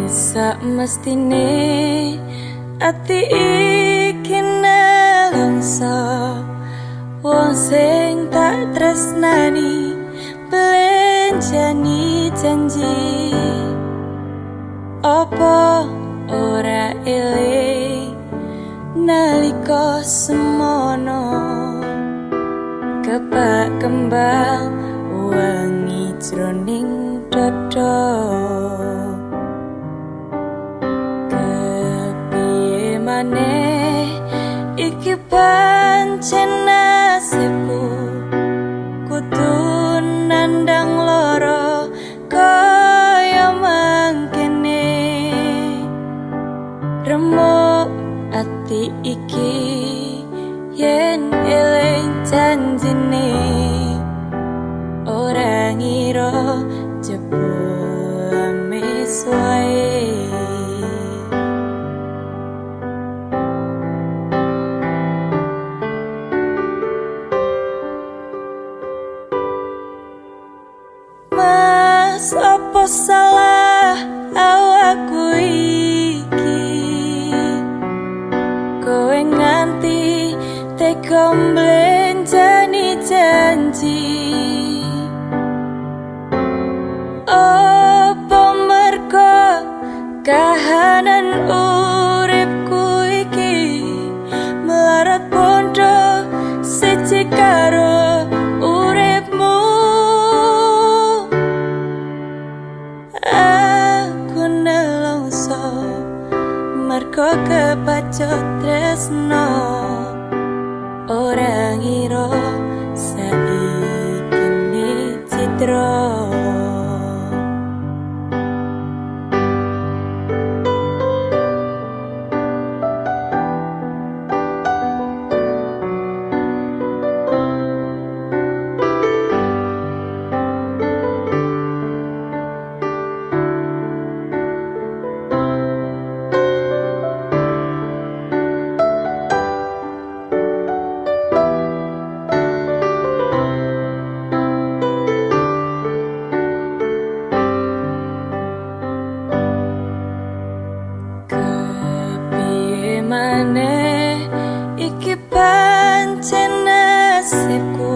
sak mestine ati iki nelongso wong sing tak tresnani belenjani janji apa ora eling nalika semono kepak kembang wangi jroning dada kepiye maneh iki pancen nasibku kudu nandang loro kaya mangkene remuk ati iki yen eling janjine ora ngira jebul amis wae Mas apa salah awakku iki kowe nganti tega mblenjani janji apa mergo kahanan uripku iki melarat bondo siji karo uripmu aku nelongso mergo kepacut tresno ora ngira saiki ne Cidro maneh iki pancen nasibku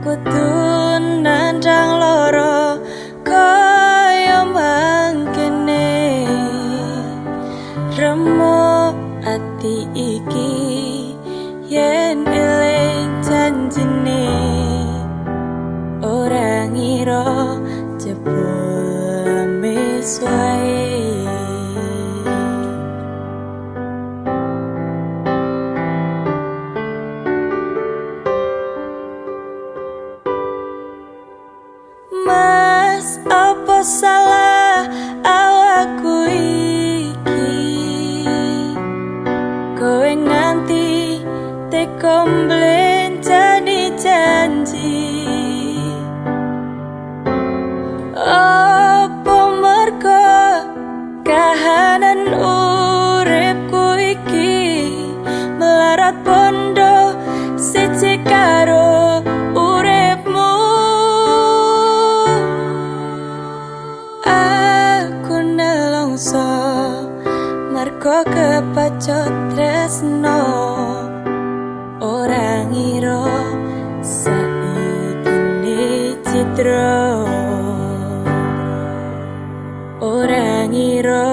kudu nandang loro kaya mangkene remuk ati iki yen eling janjine ora ngira jebul amis wae Mas, apa salah awakku iki kowe nganti tega mblenjani janji apa mergo kahanan uripku iki melarat bondo siji karo uripmu aku nelongso mergo kepacut tresno ora ngira saiki ne Cidro ora ngira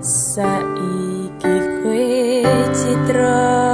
saiki kowe Cidro